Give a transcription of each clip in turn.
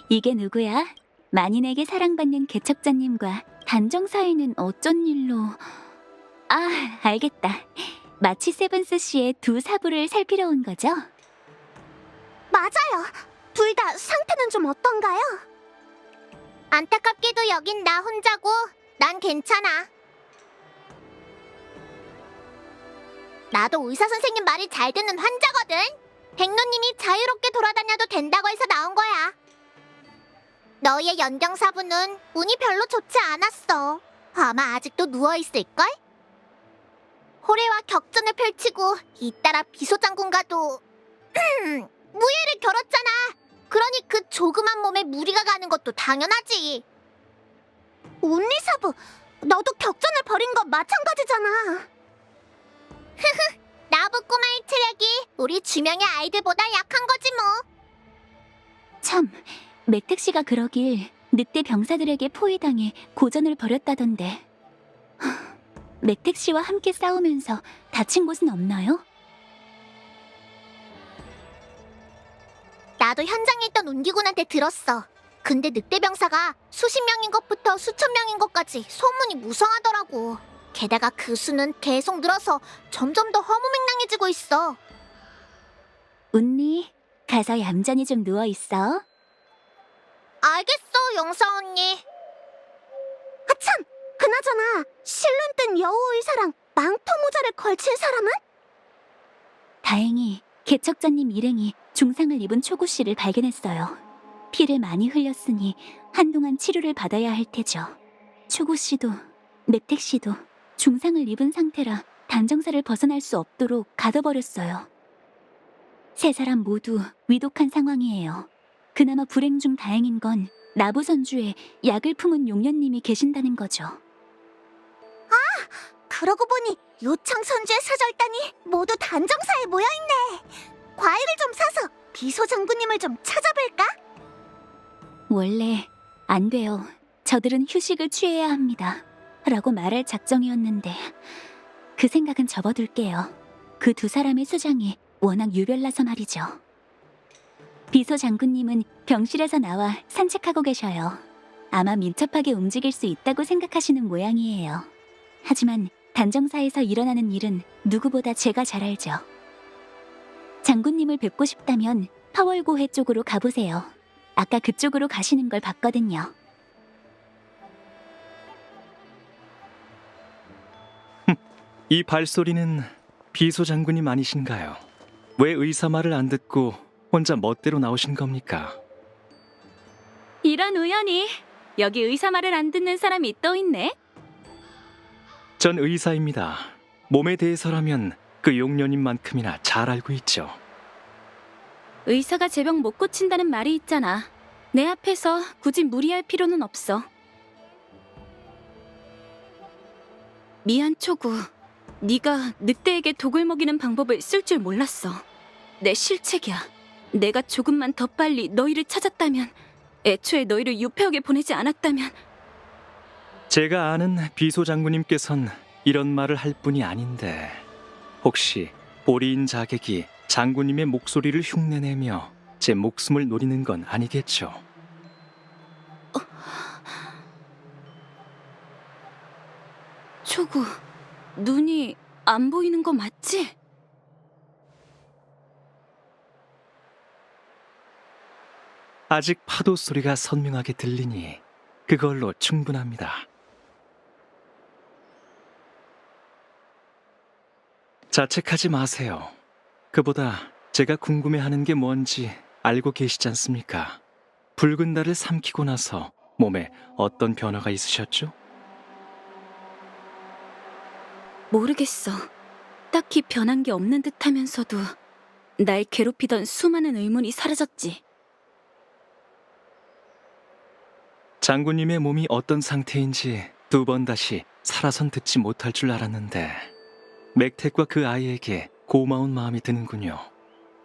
이게 누구야? 만인에게 사랑받는 개척자님과 단정 사이는 어쩐 일로... 아, 알겠다. 마치 세븐스 씨의 두 사부를 살피러 온 거죠? 맞아요. 둘 다 상태는 좀 어떤가요? 안타깝게도 여긴 나 혼자고 난 괜찮아. 나도 의사 선생님 말이 잘 듣는 환자거든. 백로님이 자유롭게 돌아다녀도 된다고 해서 나온 거야. 너의 연경사부는 운이 별로 좋지 않았어. 아마 아직도 누워있을걸? 호래와 격전을 펼치고 잇따라 비소장군과도 무예를 겨뤘잖아. 그러니 그 조그만 몸에 무리가 가는 것도 당연하지. 운리사부, 너도 격전을 벌인 건 마찬가지잖아. 나부꼬마의 체력이 우리 주명의 아이들보다 약한 거지 뭐. 참, 맥택 씨가 그러길 늑대 병사들에게 포위당해 고전을 벌였다던데. 맥택 씨와 함께 싸우면서 다친 곳은 없나요? 나도 현장에 있던 운기군한테 들었어. 근데 늑대 병사가 수십 명인 것부터 수천 명인 것까지 소문이 무성하더라고. 게다가 그 수는 계속 늘어서 점점 더 허무맹랑해지고 있어. 운니, 가서 얌전히 좀 누워있어. 알겠어, 영사 언니. 아참! 그나저나 실눈 뜬 여우 의사랑 망토 모자를 걸친 사람은? 다행히 개척자님 일행이 중상을 입은 초구 씨를 발견했어요. 피를 많이 흘렸으니 한동안 치료를 받아야 할 테죠. 초구 씨도 맥택 씨도 중상을 입은 상태라 단정사를 벗어날 수 없도록 가둬버렸어요. 세 사람 모두 위독한 상황이에요. 그나마 불행 중 다행인 건 나부선주에 약을 품은 용녀님이 계신다는 거죠. 그러고 보니 요청 선주의 사절단이 모두 단정사에 모여있네. 과일을 좀 사서 비소 장군님을 좀 찾아뵐까? 원래 안 돼요. 저들은 휴식을 취해야 합니다. 라고 말할 작정이었는데 그 생각은 접어둘게요. 그 두 사람의 수장이 워낙 유별나서 말이죠. 비소 장군님은 병실에서 나와 산책하고 계셔요. 아마 민첩하게 움직일 수 있다고 생각하시는 모양이에요. 하지만 단정사에서 일어나는 일은 누구보다 제가 잘 알죠. 장군님을 뵙고 싶다면 파월고해 쪽으로 가보세요. 아까 그쪽으로 가시는 걸 봤거든요. 이 발소리는 비소 장군님 아니신가요? 왜 의사 말을 안 듣고 혼자 멋대로 나오신 겁니까? 이런 우연이. 여기 의사 말을 안 듣는 사람이 또 있네. 전 의사입니다. 몸에 대해서라면 그 용녀님만큼이나 잘 알고 있죠. 의사가 제 병 못 고친다는 말이 있잖아. 내 앞에서 굳이 무리할 필요는 없어. 미안 초구. 네가 늑대에게 독을 먹이는 방법을 쓸 줄 몰랐어. 내 실책이야. 내가 조금만 더 빨리 너희를 찾았다면, 애초에 너희를 유폐옥에 보내지 않았다면. 제가 아는 비소 장군님께선 이런 말을 할 뿐이 아닌데 혹시 보리인 자객이 장군님의 목소리를 흉내내며 제 목숨을 노리는 건 아니겠죠? 초구, 눈이 안 보이는 거 맞지? 아직 파도 소리가 선명하게 들리니 그걸로 충분합니다. 자책하지 마세요. 그보다 제가 궁금해하는 게 뭔지 알고 계시지 않습니까? 붉은 달을 삼키고 나서 몸에 어떤 변화가 있으셨죠? 모르겠어. 딱히 변한 게 없는 듯 하면서도 날 괴롭히던 수많은 의문이 사라졌지. 장군님의 몸이 어떤 상태인지 두 번 다시 살아선 듣지 못할 줄 알았는데 맥택과 그 아이에게 고마운 마음이 드는군요.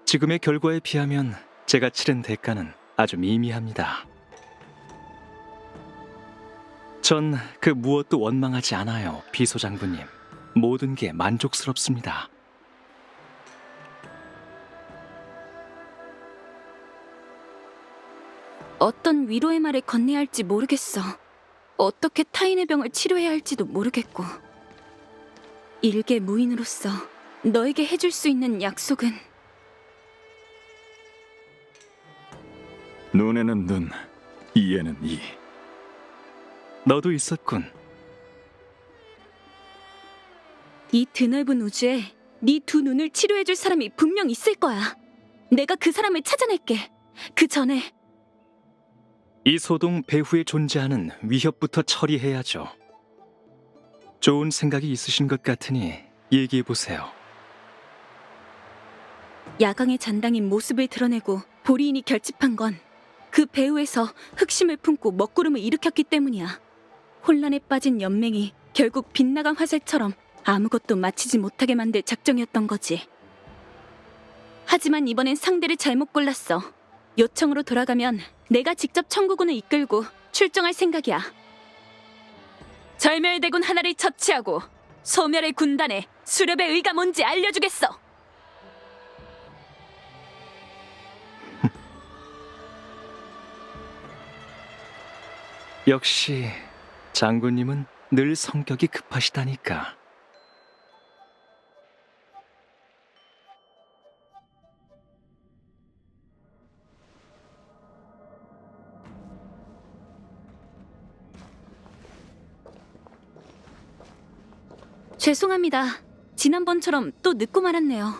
지금의 결과에 비하면 제가 치른 대가는 아주 미미합니다. 전 그 무엇도 원망하지 않아요, 비소 장군님. 모든 게 만족스럽습니다. 어떤 위로의 말을 건네야 할지 모르겠어. 어떻게 타인의 병을 치료해야 할지도 모르겠고. 일개 무인으로서 너에게 해줄 수 있는 약속은 눈에는 눈, 이에는 이. 너도 있었군. 이 드넓은 우주에 네 두 눈을 치료해줄 사람이 분명 있을 거야. 내가 그 사람을 찾아낼게. 그 전에 이 소동 배후에 존재하는 위협부터 처리해야죠. 좋은 생각이 있으신 것 같으니 얘기해 보세요. 야광의 잔당인 모습을 드러내고 보리인이 결집한 건 그 배후에서 흑심을 품고 먹구름을 일으켰기 때문이야. 혼란에 빠진 연맹이 결국 빗나간 화살처럼 아무것도 마치지 못하게 만들 작정이었던 거지. 하지만 이번엔 상대를 잘못 골랐어. 요청으로 돌아가면 내가 직접 청구군을 이끌고 출정할 생각이야. 절멸대군 하나를 처치하고 소멸의 군단에 수렵의 의가 뭔지 알려주겠어. 역시 장군님은 늘 성격이 급하시다니까. 죄송합니다. 지난번처럼 또 늦고 말았네요.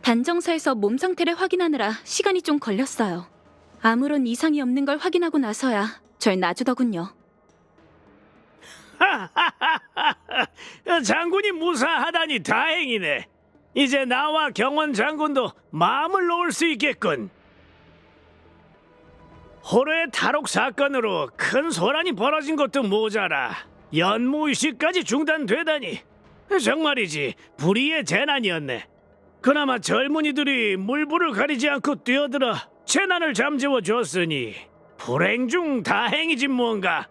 단정사에서 몸 상태를 확인하느라 시간이 좀 걸렸어요. 아무런 이상이 없는 걸 확인하고 나서야 절 놔주더군요. 장군이 무사하다니 다행이네. 이제 나와 경원 장군도 마음을 놓을 수 있겠군. 호로의 탈옥 사건으로 큰 소란이 벌어진 것도 모자라 연무의식까지 중단되다니 정말이지 불의의 재난이었네. 그나마 젊은이들이 물불을 가리지 않고 뛰어들어 재난을 잠재워 줬으니 불행 중 다행이지 뭔가.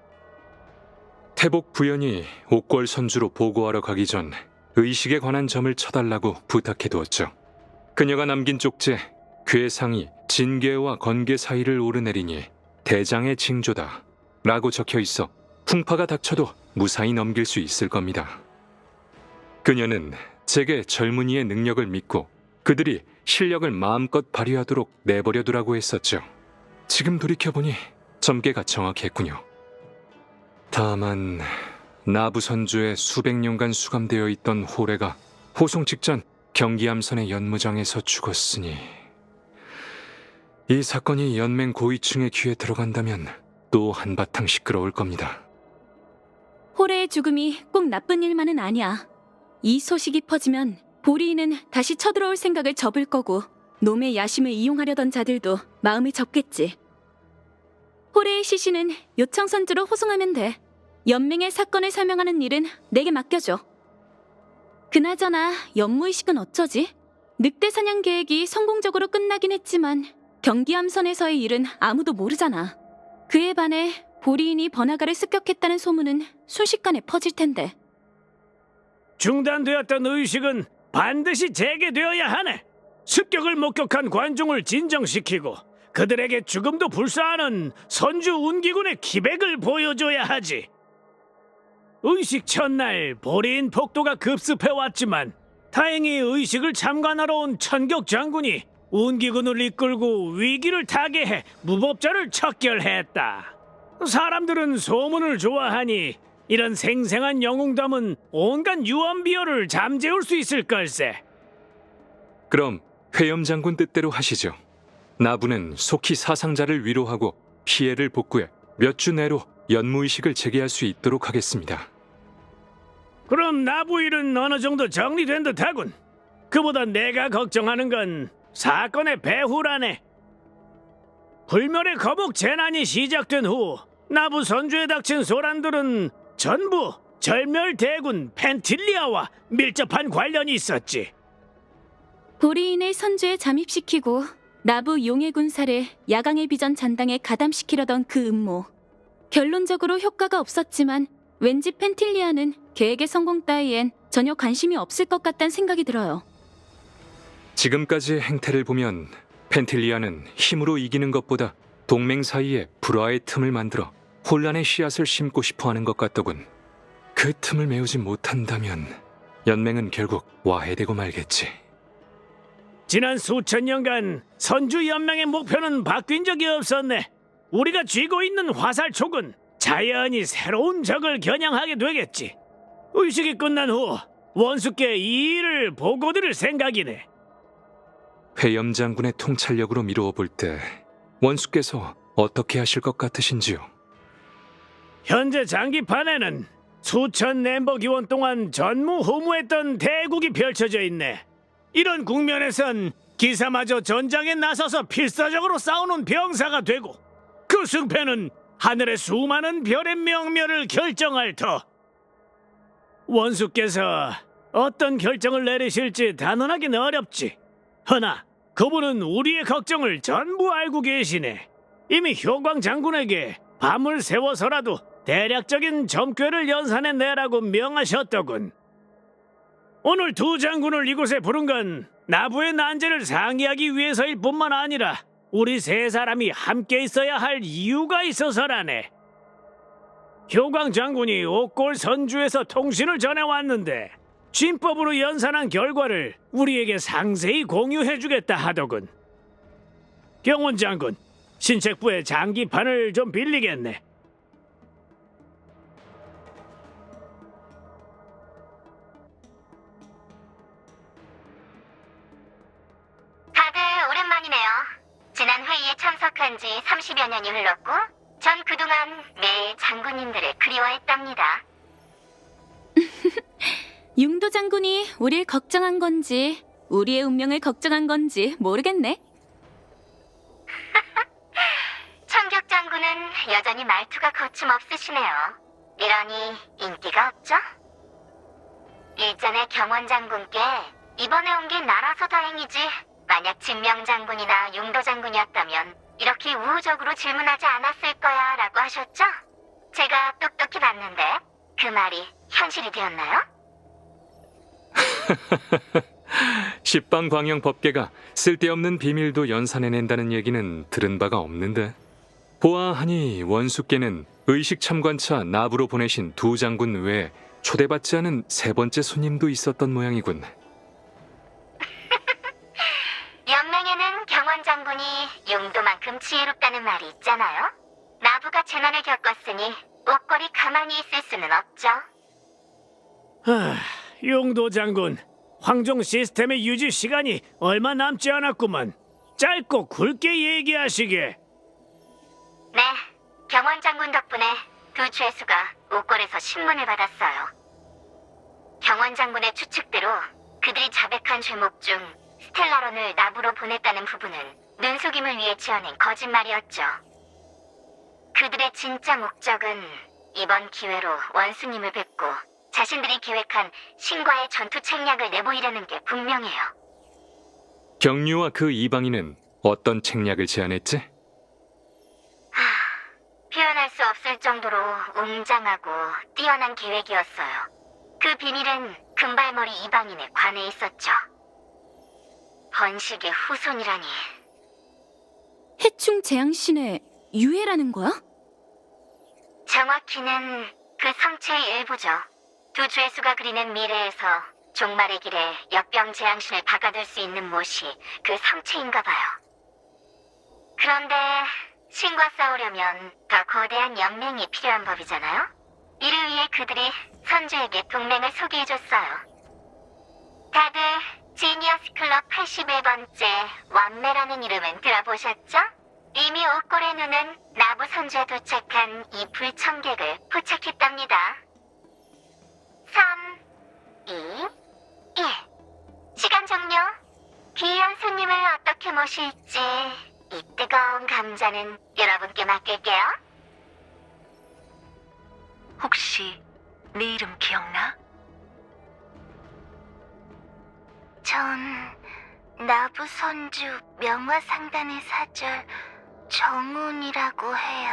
태복 부연이 옥궐 선주로 보고하러 가기 전 의식에 관한 점을 쳐달라고 부탁해두었죠. 그녀가 남긴 쪽지에 괴상이 진계와 건계 사이를 오르내리니 대장의 징조다 라고 적혀있어 풍파가 닥쳐도 무사히 넘길 수 있을 겁니다. 그녀는 제게 젊은이의 능력을 믿고 그들이 실력을 마음껏 발휘하도록 내버려두라고 했었죠. 지금 돌이켜보니 점괘가 정확했군요. 다만 나부 선주에 수백 년간 수감되어 있던 호래가 호송 직전 경기암선의 연무장에서 죽었으니 이 사건이 연맹 고위층의 귀에 들어간다면 또 한바탕 시끄러울 겁니다. 호래의 죽음이 꼭 나쁜 일만은 아니야. 이 소식이 퍼지면 보리인은 다시 쳐들어올 생각을 접을 거고 놈의 야심을 이용하려던 자들도 마음을 접겠지. 호래의 시신은 요청 선주로 호송하면 돼. 연맹의 사건을 설명하는 일은 내게 맡겨줘. 그나저나 연무의식은 어쩌지? 늑대 사냥 계획이 성공적으로 끝나긴 했지만 경기암선에서의 일은 아무도 모르잖아. 그에 반해 보리인이 번화가를 습격했다는 소문은 순식간에 퍼질 텐데. 중단되었던 의식은 반드시 재개되어야 하네. 습격을 목격한 관중을 진정시키고 그들에게 죽음도 불사하는 선주 운기군의 기백을 보여줘야 하지. 의식 첫날 보리인 폭도가 급습해왔지만 다행히 의식을 참관하러 온 천격 장군이 운기군을 이끌고 위기를 타개해 무법자를 척결했다. 사람들은 소문을 좋아하니 이런 생생한 영웅담은 온갖 유언비어를 잠재울 수 있을 걸세. 그럼 회염 장군 뜻대로 하시죠. 나부는 속히 사상자를 위로하고 피해를 복구해 몇 주 내로 연무의식을 재개할 수 있도록 하겠습니다. 그럼 나부 일은 어느 정도 정리된 듯하군. 그보다 내가 걱정하는 건 사건의 배후라네. 불멸의 거북 재난이 시작된 후 나부 선주에 닥친 소란들은 전부 절멸대군 펜틸리아와 밀접한 관련이 있었지. 보리인을 선주에 잠입시키고 나부 용의 군사를 야광의 비전 잔당에 가담시키려던 그 음모. 결론적으로 효과가 없었지만 왠지 펜틸리아는 계획의 성공 따위엔 전혀 관심이 없을 것 같다는 생각이 들어요. 지금까지의 행태를 보면 펜틸리아는 힘으로 이기는 것보다 동맹 사이에 불화의 틈을 만들어 혼란의 씨앗을 심고 싶어하는 것 같더군. 그 틈을 메우지 못한다면 연맹은 결국 와해되고 말겠지. 지난 수천 년간 선주 연맹의 목표는 바뀐 적이 없었네. 우리가 쥐고 있는 화살촉은 자연히 새로운 적을 겨냥하게 되겠지. 의식이 끝난 후 원수께 이 일을 보고 드릴 생각이네. 회염 장군의 통찰력으로 미루어 볼 때 원수께서 어떻게 하실 것 같으신지요? 현재 장기판에는 수천 멤버 기원 동안 전무후무했던 대국이 펼쳐져 있네. 이런 국면에선 기사마저 전장에 나서서 필사적으로 싸우는 병사가 되고 그 승패는 하늘의 수많은 별의 명멸을 결정할 터. 원수께서 어떤 결정을 내리실지 단언하기는 어렵지. 허나 그분은 우리의 걱정을 전부 알고 계시네. 이미 효광 장군에게 밤을 새워서라도 대략적인 점괘를 연산해 내라고 명하셨더군. 오늘 두 장군을 이곳에 부른 건 나부의 난제를 상의하기 위해서일 뿐만 아니라 우리 세 사람이 함께 있어야 할 이유가 있어서라네. 효광 장군이 옥골 선주에서 통신을 전해왔는데 진법으로 연산한 결과를 우리에게 상세히 공유해주겠다 하더군. 경원 장군, 신책부의 장기판을 좀 빌리겠네. 다들 오랜만이네요. 지난 회의에 참석한 지 30여 년이 흘렀고 전 그동안 매일 장군님들을 그리워했답니다. 융도 장군이 우릴 걱정한 건지 우리의 운명을 걱정한 건지 모르겠네. 천격 장군은 여전히 말투가 거침없으시네요. 이러니 인기가 없죠? 일전에 경원 장군께 이번에 온 게 나라서 다행이지 만약 진명 장군이나 융도 장군이었다면 이렇게 우호적으로 질문하지 않았을 거야 라고 하셨죠? 제가 똑똑히 봤는데 그 말이 현실이 되었나요? 십방광영 법계가 쓸데없는 비밀도 연산해낸다는 얘기는 들은 바가 없는데, 보아하니 원수께는 의식 참관차 나부로 보내신 두 장군 외에 초대받지 않은 세 번째 손님도 있었던 모양이군. 연맹에는 경원 장군이 용도만큼 지혜롭다는 말이 있잖아요. 나부가 재난을 겪었으니 옥골이 가만히 있을 수는 없죠. 용도 장군, 황종 시스템의 유지 시간이 얼마 남지 않았구만. 짧고 굵게 얘기하시게. 네, 경원 장군 덕분에 두 죄수가 옥골에서 신문을 받았어요. 경원 장군의 추측대로 그들이 자백한 죄목 중 스텔라론을 나부로 보냈다는 부분은 눈속임을 위해 지어낸 거짓말이었죠. 그들의 진짜 목적은 이번 기회로 원수님을 뵙고 자신들이 계획한 신과의 전투 책략을 내보이려는 게 분명해요. 경류와 그 이방인은 어떤 책략을 제안했지? 표현할 수 없을 정도로 웅장하고 뛰어난 계획이었어요. 그 비밀은 금발머리 이방인에 관해 있었죠. 번식의 후손이라니. 해충 재앙신의 유해라는 거야? 정확히는 그 성체의 일부죠. 두 죄수가 그리는 미래에서 종말의 길에 역병 재앙신을 박아둘 수 있는 못이 그 성체인가 봐요. 그런데 신과 싸우려면 더 거대한 연맹이 필요한 법이잖아요? 이를 위해 그들이 선주에게 동맹을 소개해줬어요. 다들 지니어스 클럽 81번째 완매라는 이름은 들어보셨죠? 이미 옥골의 눈은 나부 선주에 도착한 이 불청객을 포착했답니다. 3, 2, 1. 시간 종료. 귀한 손님을 어떻게 모실지 이 뜨거운 감자는 여러분께 맡길게요. 혹시 내 이름 기억나? 전 나부 선주 명화상단의 사절 정운이라고 해요.